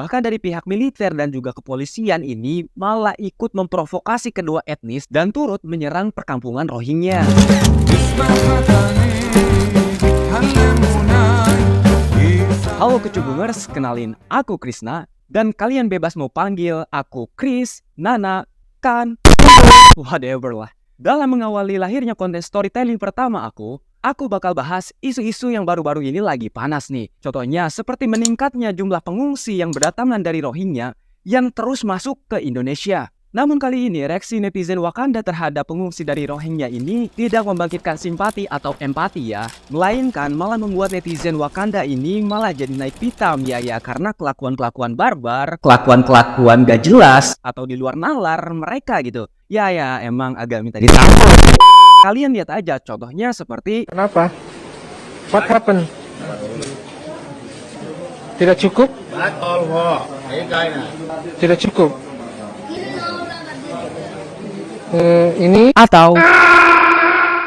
Bahkan dari pihak militer dan juga kepolisian ini malah ikut memprovokasi kedua etnis dan turut menyerang perkampungan Rohingya. Halo Kecubungers, kenalin aku Krisna dan kalian bebas mau panggil aku Kris, Nana, Kan, whatever lah. Dalam mengawali lahirnya konten storytelling pertama aku bakal bahas isu-isu yang baru-baru ini lagi panas nih. Contohnya seperti meningkatnya jumlah pengungsi yang berdatangan dari Rohingya yang terus masuk ke Indonesia. Namun kali ini reaksi netizen Wakanda terhadap pengungsi dari Rohingya ini tidak membangkitkan simpati atau empati ya, melainkan malah membuat netizen Wakanda ini malah jadi naik pitam ya karena kelakuan-kelakuan barbar, kelakuan-kelakuan gak jelas atau di luar nalar mereka gitu. Ya emang agak minta disambut. Kalian lihat aja contohnya seperti Kenapa? What happened? Tidak cukup? Tidak cukup. Ini atau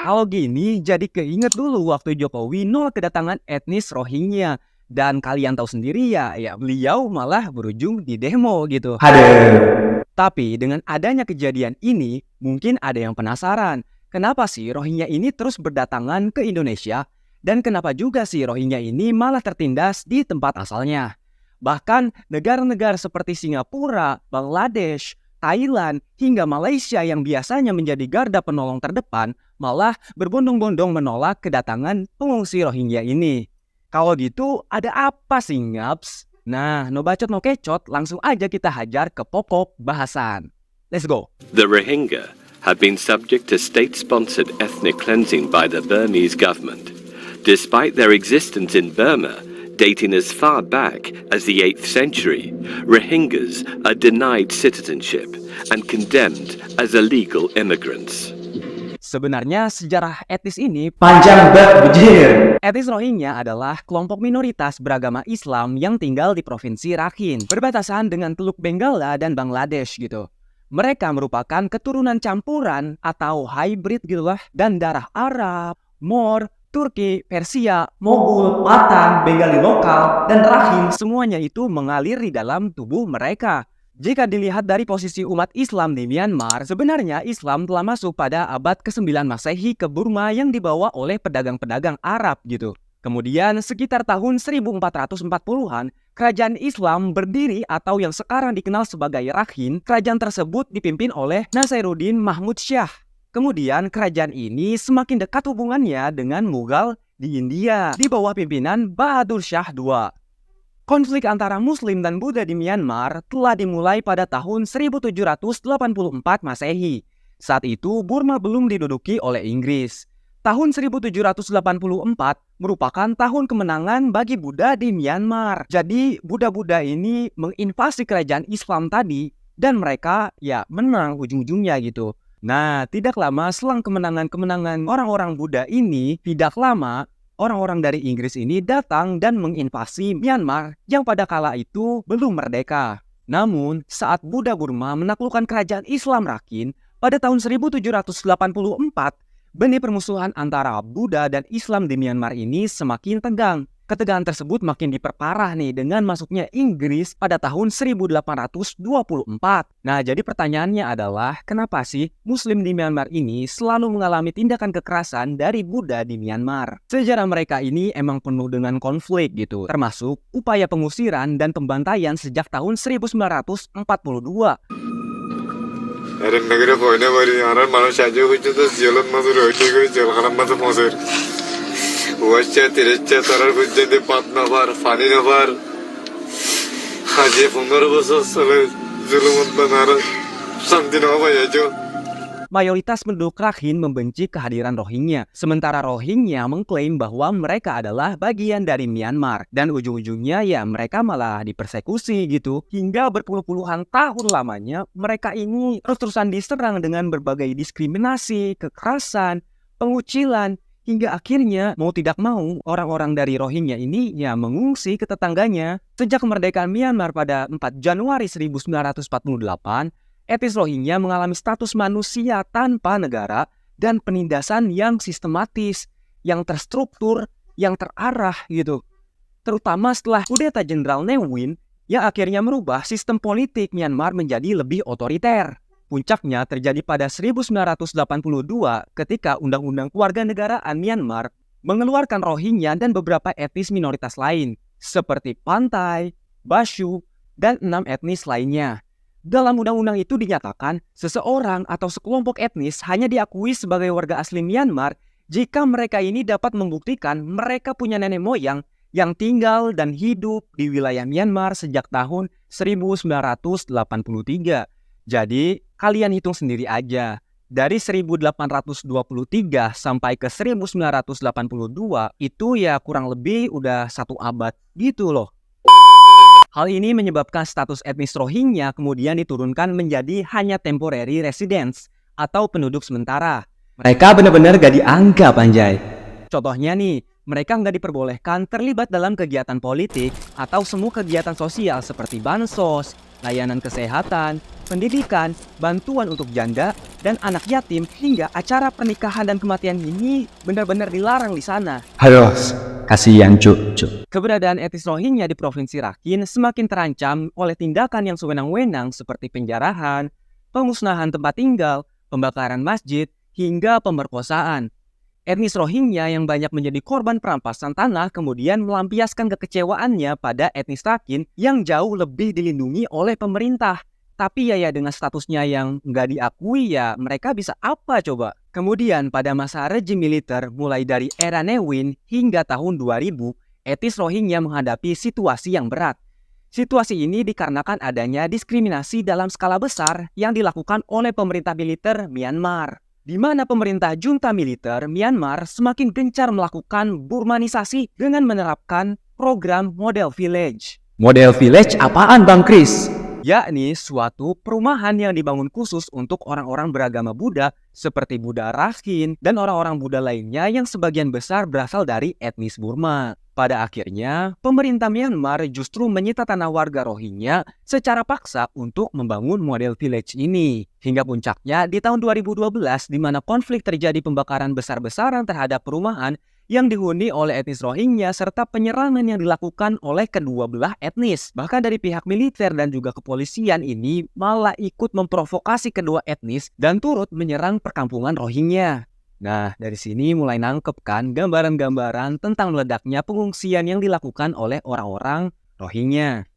kalau gini jadi keinget dulu waktu Jokowi nolak kedatangan etnis Rohingya. Dan kalian tahu sendiri ya beliau malah berujung di demo gitu. Tapi dengan adanya kejadian ini mungkin ada yang penasaran. Kenapa sih Rohingya ini terus berdatangan ke Indonesia? Dan kenapa juga sih Rohingya ini malah tertindas di tempat asalnya? Bahkan negara-negara seperti Singapura, Bangladesh, Thailand, hingga Malaysia yang biasanya menjadi garda penolong terdepan malah berbondong-bondong menolak kedatangan pengungsi Rohingya ini. Kalau gitu ada apa sih ngaps? Nah, no bacot no kecot, langsung aja kita hajar ke pokok bahasan. Let's go! The Rohingya have been subject to state-sponsored ethnic cleansing by the Burmese government. Despite their existence in Burma, dating as far back as the 8th century, Rohingyas are denied citizenship and condemned as illegal immigrants. Sebenarnya sejarah etnis ini panjang banget bujir. Etnis Rohingya adalah kelompok minoritas beragama Islam yang tinggal di Provinsi Rakhine, berbatasan dengan Teluk Benggala dan Bangladesh gitu. Mereka merupakan keturunan campuran atau hybrid gitulah dan darah Arab, Moor, Turki, Persia, Mogul, Matan, Bengali lokal, dan Rakhine semuanya itu mengalir di dalam tubuh mereka. Jika dilihat dari posisi umat Islam di Myanmar, sebenarnya Islam telah masuk pada abad ke-9 Masehi ke Burma yang dibawa oleh pedagang-pedagang Arab gitu. Kemudian sekitar tahun 1440-an, kerajaan Islam berdiri atau yang sekarang dikenal sebagai Rakhine. Kerajaan tersebut dipimpin oleh Nasiruddin Mahmud Shah. Kemudian kerajaan ini semakin dekat hubungannya dengan Mughal di India di bawah pimpinan Bahadur Shah II. Konflik antara Muslim dan Buddha di Myanmar telah dimulai pada tahun 1784 Masehi. Saat itu Burma belum diduduki oleh Inggris. Tahun 1784 merupakan tahun kemenangan bagi Buddha di Myanmar. Jadi Buddha-Buddha ini menginvasi kerajaan Islam tadi dan mereka menang ujung-ujungnya gitu. Nah, tidak lama selang kemenangan-kemenangan orang-orang Buddha ini, tidak lama orang-orang dari Inggris ini datang dan menginvasi Myanmar yang pada kala itu belum merdeka. Namun, saat Buddha Burma menaklukkan kerajaan Islam Rakhine pada tahun 1784, benih permusuhan antara Buddha dan Islam di Myanmar ini semakin tegang. Ketegangan tersebut makin diperparah nih dengan masuknya Inggris pada tahun 1824. Nah, jadi pertanyaannya adalah kenapa sih Muslim di Myanmar ini selalu mengalami tindakan kekerasan dari Buddha di Myanmar? Sejarah mereka ini emang penuh dengan konflik gitu, termasuk upaya pengusiran dan pembantaian sejak tahun 1942. Wajah tidak cataran hujan di patna bar, fani bar. Haji pungar bosos oleh zulum benar. Santi nama ya jo. Mayoritas penduduk Rakhine membenci kehadiran Rohingya, sementara Rohingya mengklaim bahwa mereka adalah bagian dari Myanmar dan ujung-ujungnya mereka malah dipersekusi gitu. Hingga berpuluh-puluhan tahun lamanya mereka ini terus-terusan diserang dengan berbagai diskriminasi, kekerasan, pengucilan. Hingga akhirnya mau tidak mau orang-orang dari Rohingya ini mengungsi ke tetangganya. Sejak kemerdekaan Myanmar pada 4 Januari 1948, etnis Rohingya mengalami status manusia tanpa negara dan penindasan yang sistematis, yang terstruktur, yang terarah gitu. Terutama setelah kudeta Jenderal Ne Win yang akhirnya merubah sistem politik Myanmar menjadi lebih otoriter. Puncaknya terjadi pada 1982 ketika Undang-Undang Kewarganegaraan Myanmar mengeluarkan Rohingya dan beberapa etnis minoritas lain, seperti Pantai, Bashu, dan 6 etnis lainnya. Dalam undang-undang itu dinyatakan, seseorang atau sekelompok etnis hanya diakui sebagai warga asli Myanmar jika mereka ini dapat membuktikan mereka punya nenek moyang yang tinggal dan hidup di wilayah Myanmar sejak tahun 1983. Jadi, kalian hitung sendiri aja. Dari 1823 sampai ke 1982 itu ya kurang lebih udah 1 abad gitu loh. Hal ini menyebabkan status etnis Rohingya kemudian diturunkan menjadi hanya temporary residents atau penduduk sementara. Mereka benar-benar gak dianggap, anjay. Contohnya nih, mereka nggak diperbolehkan terlibat dalam kegiatan politik atau semua kegiatan sosial seperti bansos, layanan kesehatan, pendidikan, bantuan untuk janda, dan anak yatim hingga acara pernikahan dan kematian ini benar-benar dilarang di sana. Harus. Kasihan, cuk. Keberadaan etnis Rohingya di Provinsi Rakhine semakin terancam oleh tindakan yang sewenang-wenang seperti penjarahan, pemusnahan tempat tinggal, pembakaran masjid, hingga pemerkosaan. Etnis Rohingya yang banyak menjadi korban perampasan tanah kemudian melampiaskan kekecewaannya pada etnis Rakhine yang jauh lebih dilindungi oleh pemerintah. Tapi ya dengan statusnya yang nggak diakui ya mereka bisa apa coba? Kemudian pada masa rejim militer mulai dari era Ne Win hingga tahun 2000, etnis Rohingya menghadapi situasi yang berat. Situasi ini dikarenakan adanya diskriminasi dalam skala besar yang dilakukan oleh pemerintah militer Myanmar, di mana pemerintah junta militer Myanmar semakin gencar melakukan burmanisasi dengan menerapkan program Model Village. Model village apaan, Bang Kris? Yakni suatu perumahan yang dibangun khusus untuk orang-orang beragama Buddha seperti Buddha Rakhine dan orang-orang Buddha lainnya yang sebagian besar berasal dari etnis Burma. Pada akhirnya, pemerintah Myanmar justru menyita tanah warga Rohingya secara paksa untuk membangun model village ini. Hingga puncaknya di tahun 2012 di mana konflik terjadi pembakaran besar-besaran terhadap perumahan yang dihuni oleh etnis Rohingya serta penyerangan yang dilakukan oleh kedua belah etnis. Bahkan dari pihak militer dan juga kepolisian ini malah ikut memprovokasi kedua etnis dan turut menyerang perkampungan Rohingya. Nah, dari sini mulai nangkep kan gambaran-gambaran tentang meledaknya pengungsian yang dilakukan oleh orang-orang Rohingya.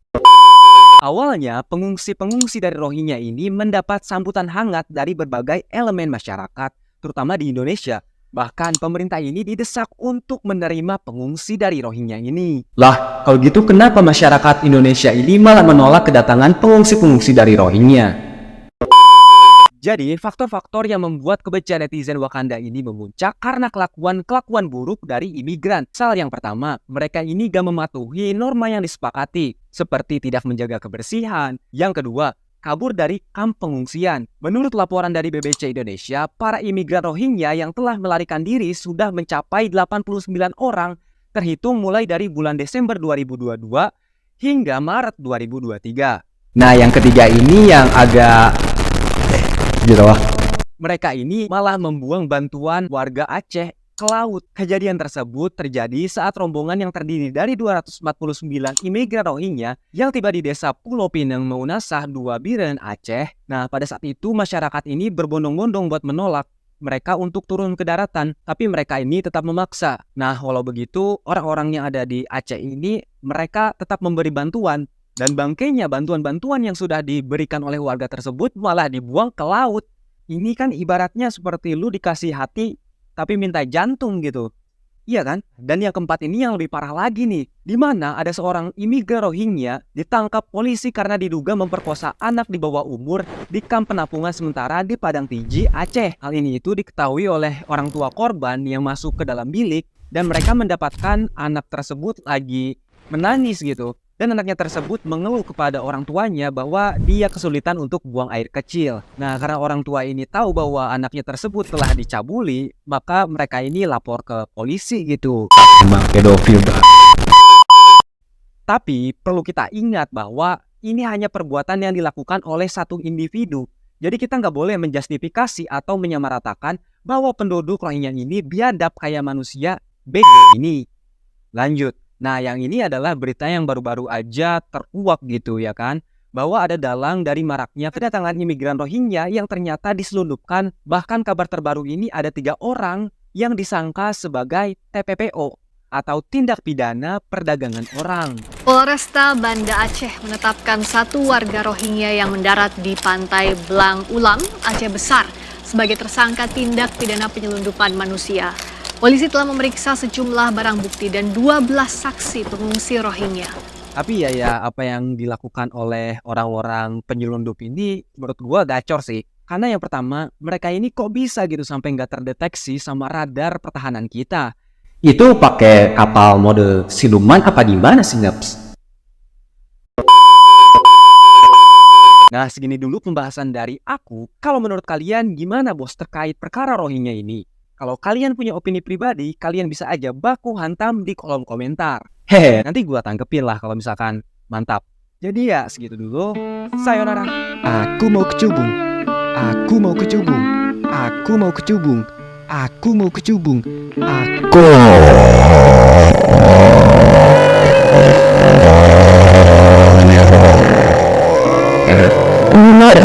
Awalnya, pengungsi-pengungsi dari Rohingya ini mendapat sambutan hangat dari berbagai elemen masyarakat, terutama di Indonesia. Bahkan pemerintah ini didesak untuk menerima pengungsi dari Rohingya ini. Lah, kalau gitu kenapa masyarakat Indonesia ini malah menolak kedatangan pengungsi-pengungsi dari Rohingya? Jadi, faktor-faktor yang membuat kebencian netizen Wakanda ini memuncak karena kelakuan buruk dari imigran. Misal yang pertama, mereka ini gak mematuhi norma yang disepakati, seperti tidak menjaga kebersihan. Yang kedua, kabur dari kamp pengungsian. Menurut laporan dari BBC Indonesia, para imigran Rohingya yang telah melarikan diri sudah mencapai 89 orang, terhitung mulai dari bulan Desember 2022 hingga Maret 2023. Nah, yang ketiga ini yang agak Mereka ini malah membuang bantuan warga Aceh ke laut. Kejadian tersebut terjadi saat rombongan yang terdiri dari 249 imigran Rohingya yang tiba di desa Pulau Pinang Maunasah 2 Biren, Aceh. Nah, pada saat itu masyarakat ini berbondong-bondong buat menolak mereka untuk turun ke daratan, tapi mereka ini tetap memaksa. Nah, walau begitu, orang-orang yang ada di Aceh ini mereka tetap memberi bantuan. Dan bangkainya bantuan-bantuan yang sudah diberikan oleh warga tersebut malah dibuang ke laut. Ini kan ibaratnya seperti lu dikasih hati tapi minta jantung gitu. Iya kan? Dan yang keempat ini yang lebih parah lagi nih. Di mana ada seorang imigran Rohingya ditangkap polisi karena diduga memperkosa anak di bawah umur di kamp penampungan sementara di Padang Tiji, Aceh. Hal ini itu diketahui oleh orang tua korban yang masuk ke dalam bilik dan mereka mendapatkan anak tersebut lagi menangis gitu. Dan anaknya tersebut mengeluh kepada orang tuanya bahwa dia kesulitan untuk buang air kecil. Nah, karena orang tua ini tahu bahwa anaknya tersebut telah dicabuli, maka mereka ini lapor ke polisi gitu. emang pedofil. Tapi perlu kita ingat bahwa ini hanya perbuatan yang dilakukan oleh satu individu. Jadi kita nggak boleh menjustifikasi atau menyamaratakan bahwa penduduk Rohingya ini biadab kayak manusia bego ini. Lanjut. Nah, yang ini adalah berita yang baru-baru aja teruap gitu ya kan, bahwa ada dalang dari maraknya kedatangan imigran Rohingya yang ternyata diselundupkan. Bahkan kabar terbaru ini ada 3 orang yang disangka sebagai TPPO atau tindak pidana perdagangan orang. Polresta Banda Aceh menetapkan 1 warga Rohingya yang mendarat di pantai Belang Ulam, Aceh Besar, sebagai tersangka tindak pidana penyelundupan manusia. Polisi telah memeriksa sejumlah barang bukti dan 12 saksi pengungsi Rohingya. Tapi ya apa yang dilakukan oleh orang-orang penyelundup ini menurut gua gacor sih. Karena yang pertama, mereka ini kok bisa gitu sampai nggak terdeteksi sama radar pertahanan kita. Itu pakai kapal mode siluman apa gimana sih, Naps? Nah, segini dulu pembahasan dari aku. Kalau menurut kalian gimana bos terkait perkara Rohingya ini? Kalau kalian punya opini pribadi, kalian bisa aja baku hantam di kolom komentar. Hehe. Nanti gua tanggepin lah kalau misalkan mantap. Jadi ya segitu dulu. Sayonara. Aku mau kecubung. Aku mau kecubung. Aku mau kecubung. Aku mau kecubung. Aku. Not